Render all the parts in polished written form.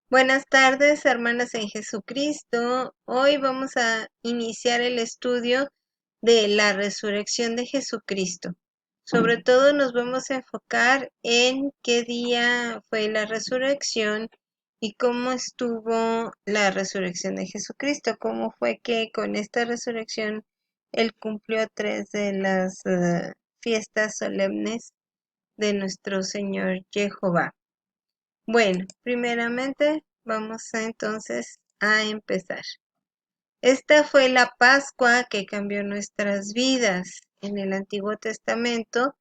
Buenas tardes, hermanas en Jesucristo. Hoy vamos a iniciar el estudio de la resurrección de Jesucristo. Sobre todo nos vamos a enfocar en qué día fue la resurrección y cómo estuvo la resurrección de Jesucristo, cómo fue que con esta resurrección Él cumplió tres de las fiestas solemnes de nuestro Señor Jehová. Bueno, primeramente vamos entonces a empezar. Esta fue la Pascua que cambió nuestras vidas. En el Antiguo Testamento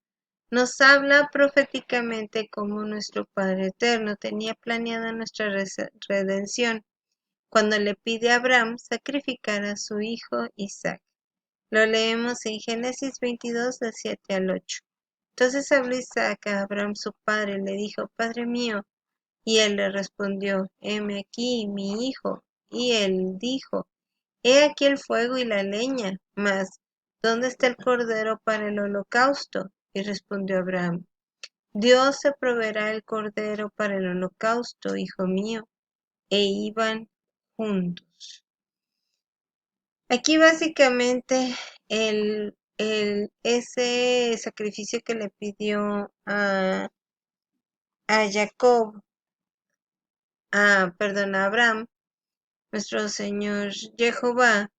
nos habla proféticamente cómo nuestro Padre Eterno tenía planeada nuestra redención cuando le pide a Abraham sacrificar a su hijo Isaac. Lo leemos en Génesis 22, del 7 al 8. Entonces habló Isaac a Abraham su padre y le dijo: Padre mío. Y él le respondió: Heme aquí, mi hijo. Y él dijo: He aquí el fuego y la leña, mas ¿dónde está el cordero para el holocausto? Y respondió Abraham: Dios se proveerá el cordero para el holocausto, hijo mío. E iban juntos. Aquí básicamente ese sacrificio que le pidió a Jacob, a Abraham, nuestro Señor Jehová,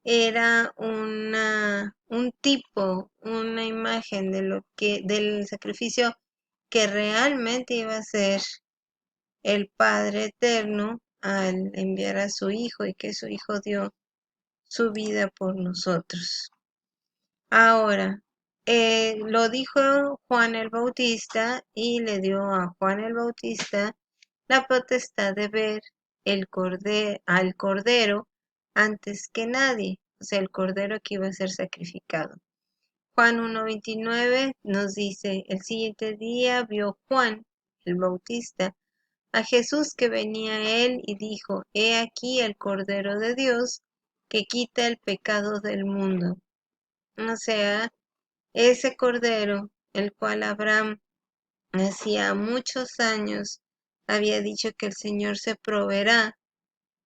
era un tipo, una imagen del sacrificio que realmente iba a ser el Padre Eterno al enviar a su Hijo, y que su Hijo dio su vida por nosotros. Ahora, lo dijo Juan el Bautista y le dio a Juan el Bautista la potestad de ver al cordero antes que nadie, o sea, el cordero que iba a ser sacrificado. Juan 1:29 nos dice: el siguiente día vio Juan el Bautista a Jesús que venía a él y dijo: He aquí el Cordero de Dios que quita el pecado del mundo. O sea, ese Cordero, el cual Abraham hacía muchos años había dicho que el Señor se proveerá,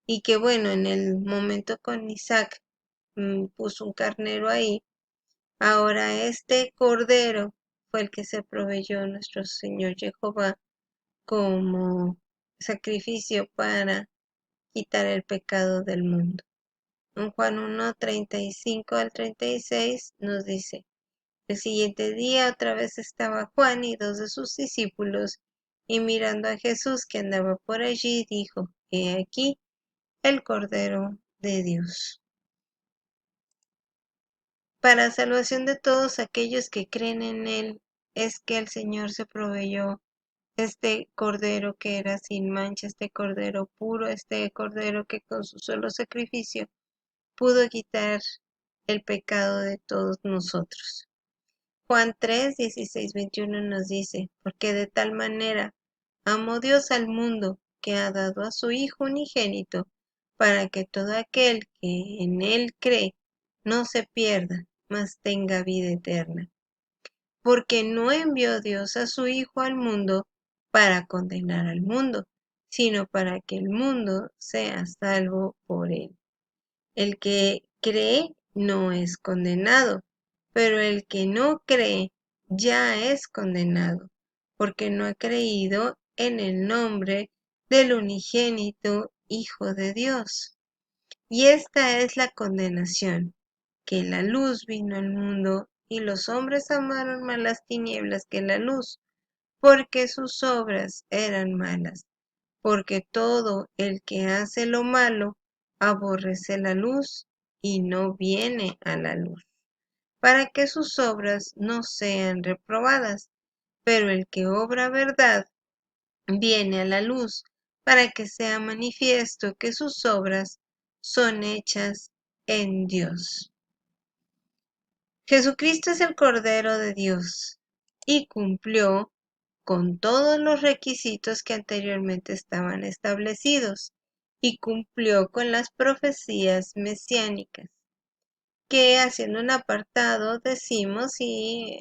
y que bueno, en el momento con Isaac puso un carnero ahí. Ahora este cordero fue el que se proveyó nuestro Señor Jehová como sacrificio para quitar el pecado del mundo. En Juan 1:35 al 36 nos dice: el siguiente día otra vez estaba Juan y dos de sus discípulos, y mirando a Jesús que andaba por allí, dijo: He aquí el Cordero de Dios. Para salvación de todos aquellos que creen en Él, es que el Señor se proveyó este Cordero que era sin mancha, este Cordero puro, este Cordero que con su solo sacrificio pudo quitar el pecado de todos nosotros. Juan 3, 16, 21 nos dice: porque de tal manera amó Dios al mundo, que ha dado a su Hijo unigénito, para que todo aquel que en Él cree no se pierda, mas tenga vida eterna. Porque no envió Dios a su Hijo al mundo para condenar al mundo, sino para que el mundo sea salvo por Él. El que cree no es condenado, pero el que no cree ya es condenado, porque no ha creído en el nombre del unigénito Hijo de Dios. Y esta es la condenación, que la luz vino al mundo, y los hombres amaron más las tinieblas que la luz, porque sus obras eran malas. Porque todo el que hace lo malo aborrece la luz y no viene a la luz, para que sus obras no sean reprobadas. Pero el que obra verdad viene a la luz, para que sea manifiesto que sus obras son hechas en Dios. Jesucristo es el Cordero de Dios y cumplió con todos los requisitos que anteriormente estaban establecidos, y cumplió con las profecías mesiánicas, que haciendo un apartado decimos y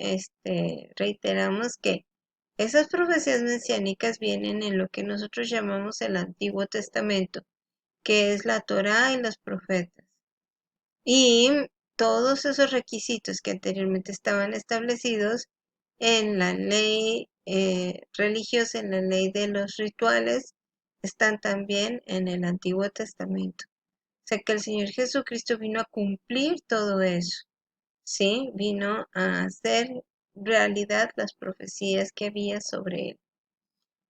reiteramos que Esas profecías mesiánicas vienen en lo que nosotros llamamos el Antiguo Testamento, que es la Torá y los profetas. Y todos esos requisitos que anteriormente estaban establecidos en la ley religiosa, en la ley de los rituales, están también en el Antiguo Testamento. O sea que el Señor Jesucristo vino a cumplir todo eso, ¿sí? Vino a hacer realidad las profecías que había sobre él.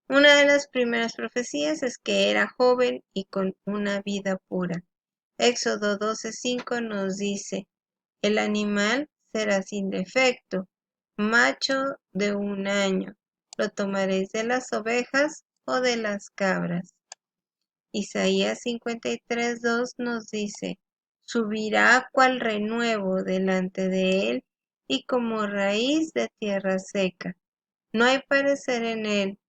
Una de las primeras profecías es que era joven y con una vida pura. Éxodo 12:5 nos dice, el animal será sin defecto, macho de 1 año. Lo tomaréis de las ovejas o de las cabras. Isaías 53:2 nos dice, subirá cual renuevo delante de él y como raíz de tierra seca. No hay parecer en él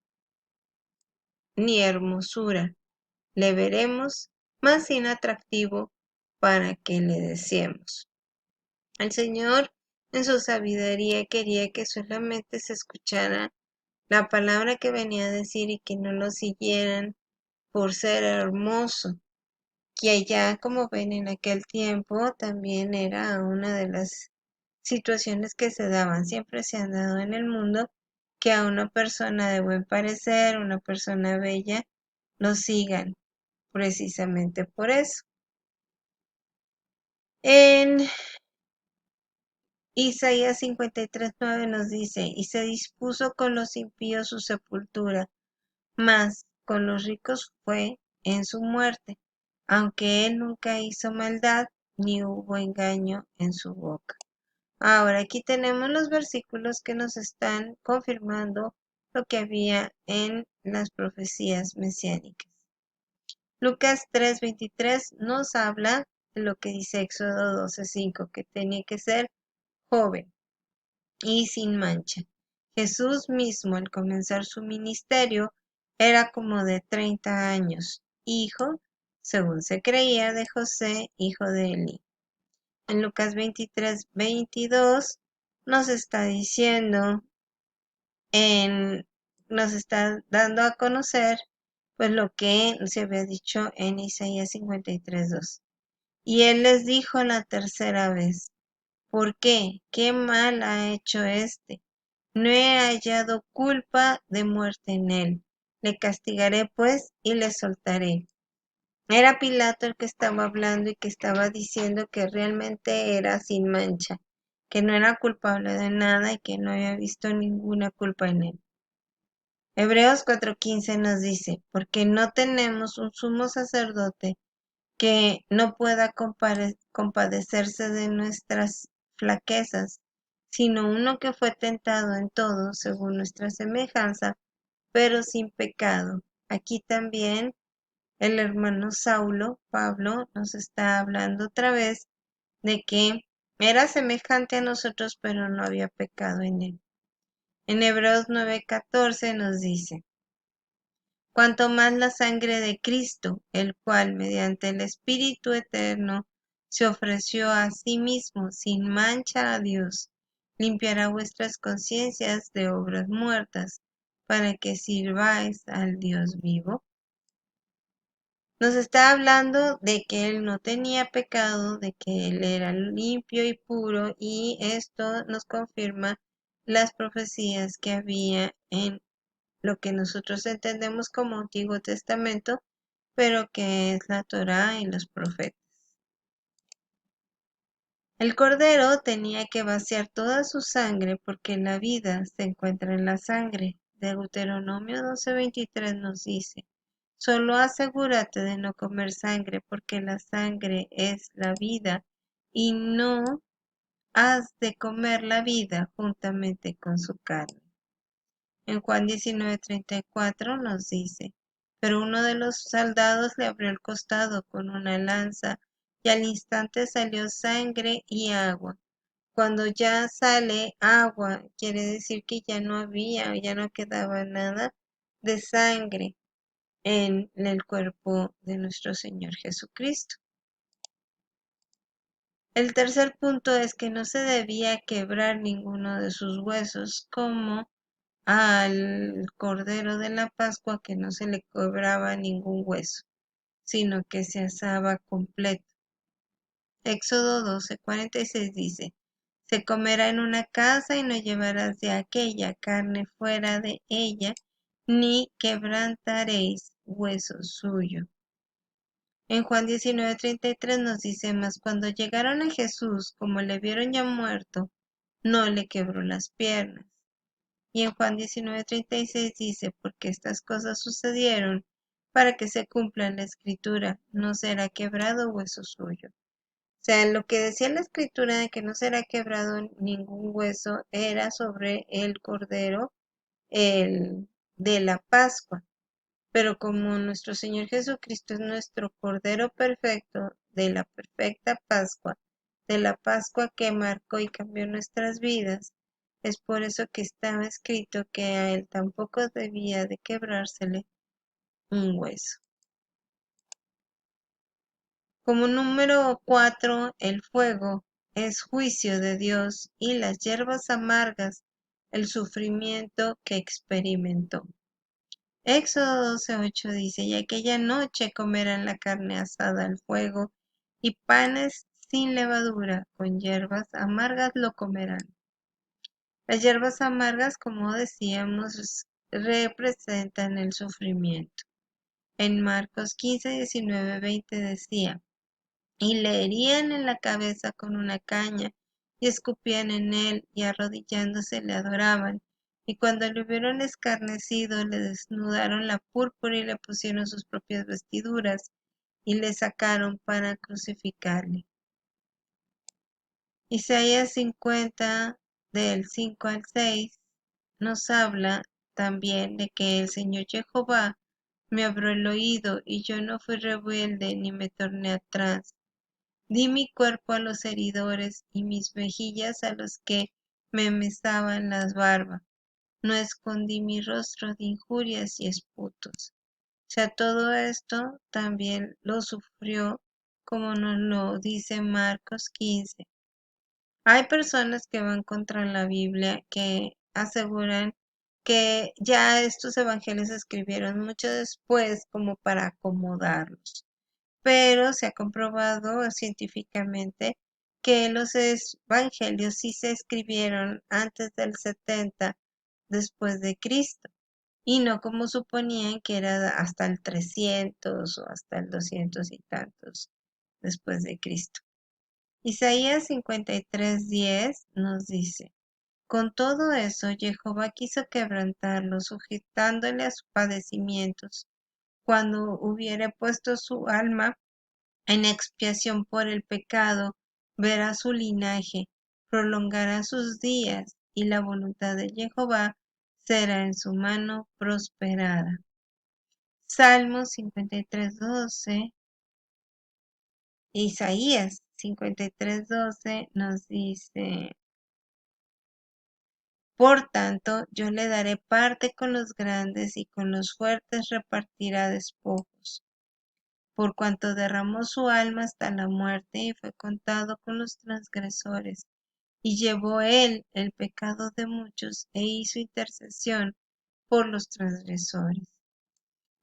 ni hermosura. Le veremos más inatractivo para que le deseemos. El Señor en su sabiduría quería que solamente se escuchara la palabra que venía a decir y que no lo siguieran por ser hermoso, que allá, como ven, en aquel tiempo también era una de las situaciones que se daban, siempre se han dado en el mundo, que a una persona de buen parecer, una persona bella, lo sigan, precisamente por eso. En Isaías 53:9 nos dice, y se dispuso con los impíos su sepultura, mas con los ricos fue en su muerte, aunque él nunca hizo maldad, ni hubo engaño en su boca. Ahora aquí tenemos los versículos que nos están confirmando lo que había en las profecías mesiánicas. Lucas 3:23 nos habla de lo que dice Éxodo 12:5, que tenía que ser joven y sin mancha. Jesús mismo, al comenzar su ministerio, era como de 30 años, hijo, según se creía, de José, hijo de Eli. En Lucas 23:22 nos está diciendo, nos está dando a conocer pues lo que se había dicho en Isaías 53:2. Y él les dijo la tercera vez, ¿por qué? ¿Qué mal ha hecho este? No he hallado culpa de muerte en él. Le castigaré pues y le soltaré. Era Pilato el que estaba hablando y que estaba diciendo que realmente era sin mancha, que no era culpable de nada y que no había visto ninguna culpa en él. Hebreos 4:15 nos dice, porque no tenemos un sumo sacerdote que no pueda compadecerse de nuestras flaquezas, sino uno que fue tentado en todo según nuestra semejanza, pero sin pecado. Aquí también el hermano Saulo, Pablo, nos está hablando otra vez de que era semejante a nosotros, pero no había pecado en él. En Hebreos 9:14 nos dice, cuanto más la sangre de Cristo, el cual mediante el Espíritu eterno se ofreció a sí mismo sin mancha a Dios, limpiará vuestras conciencias de obras muertas, para que sirváis al Dios vivo. Nos está hablando de que él no tenía pecado, de que él era limpio y puro, y esto nos confirma las profecías que había en lo que nosotros entendemos como Antiguo Testamento, pero que es la Torá y los profetas. El cordero tenía que vaciar toda su sangre porque la vida se encuentra en la sangre. Deuteronomio 12:23 nos dice, solo asegúrate de no comer sangre porque la sangre es la vida y no has de comer la vida juntamente con su carne. En Juan 19:34 nos dice, pero uno de los soldados le abrió el costado con una lanza y al instante salió sangre y agua. Cuando ya sale agua, quiere decir que ya no quedaba nada de sangre en el cuerpo de nuestro Señor Jesucristo. El tercer punto es que no se debía quebrar ninguno de sus huesos, como al Cordero de la Pascua que no se le quebraba ningún hueso, sino que se asaba completo. Éxodo 12:46 dice: Se comerá en una casa y no llevarás de aquella carne fuera de ella, ni quebrantaréis hueso suyo. En Juan 19:33 nos dice: Mas cuando llegaron a Jesús, como le vieron ya muerto, no le quebró las piernas. Y en Juan 19:36 dice: Porque estas cosas sucedieron para que se cumpla la escritura, no será quebrado hueso suyo. O sea, lo que decía la escritura de que no será quebrado ningún hueso era sobre el Cordero, el de la Pascua. Pero como nuestro Señor Jesucristo es nuestro Cordero perfecto, de la perfecta Pascua, de la Pascua que marcó y cambió nuestras vidas, es por eso que estaba escrito que a él tampoco debía de quebrársele un hueso. Como número 4, el fuego es juicio de Dios y las hierbas amargas, el sufrimiento que experimentó. Éxodo 12:8 dice: Y aquella noche comerán la carne asada al fuego y panes sin levadura, con hierbas amargas lo comerán. Las hierbas amargas, como decíamos, representan el sufrimiento. En Marcos 15, 19, 20 decía: Y le herían en la cabeza con una caña, y escupían en él, y arrodillándose le adoraban. Y cuando le hubieron escarnecido, le desnudaron la púrpura y le pusieron sus propias vestiduras, y le sacaron para crucificarle. Isaías 50, del 5 al 6, nos habla también de que el Señor Jehová me abrió el oído, y yo no fui rebelde ni me torné atrás. Di mi cuerpo a los heridores y mis mejillas a los que me mesaban las barbas. No escondí mi rostro de injurias y esputos. O sea, todo esto también lo sufrió, como nos lo dice Marcos 15. Hay personas que van contra la Biblia que aseguran que ya estos evangelios se escribieron mucho después como para acomodarlos, pero se ha comprobado científicamente que los evangelios sí se escribieron antes del 70 después de Cristo, y no como suponían que era hasta el 300 o hasta el 200 y tantos después de Cristo. Isaías 53:10 nos dice: Con todo eso, Jehová quiso quebrantarlo, sujetándole a sus padecimientos, cuando hubiere puesto su alma en expiación por el pecado, verá su linaje, prolongará sus días, y la voluntad de Jehová será en su mano prosperada. Salmos 53:12, Isaías 53:12 nos dice: Por tanto, yo le daré parte con los grandes y con los fuertes repartirá despojos. Por cuanto derramó su alma hasta la muerte y fue contado con los transgresores, y llevó él el pecado de muchos e hizo intercesión por los transgresores.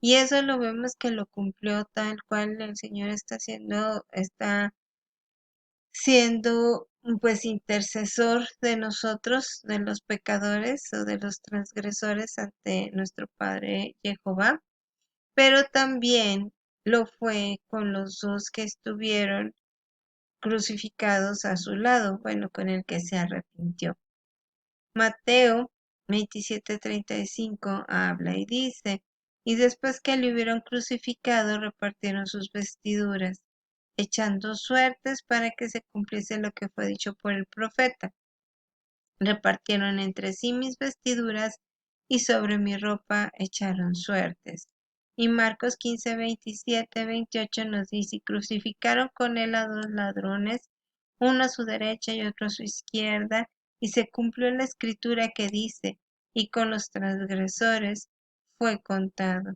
Y eso lo vemos que lo cumplió tal cual el Señor está siendo pues intercesor de nosotros, de los pecadores o de los transgresores ante nuestro Padre Jehová, pero también lo fue con los dos que estuvieron crucificados a su lado, bueno, con el que se arrepintió. Mateo 27:35 habla y dice: Y después que le hubieron crucificado, repartieron sus vestiduras, echando suertes para que se cumpliese lo que fue dicho por el profeta. Repartieron entre sí mis vestiduras, y sobre mi ropa echaron suertes. Y Marcos 15, 27, 28 nos dice: Y crucificaron con él a dos ladrones, uno a su derecha y otro a su izquierda, y se cumplió la escritura que dice: Y con los transgresores fue contado.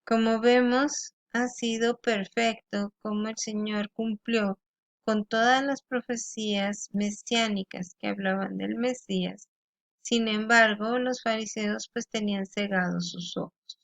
Como vemos, ha sido perfecto como el Señor cumplió con todas las profecías mesiánicas que hablaban del Mesías, Sin embargo, los fariseos pues tenían cegados sus ojos.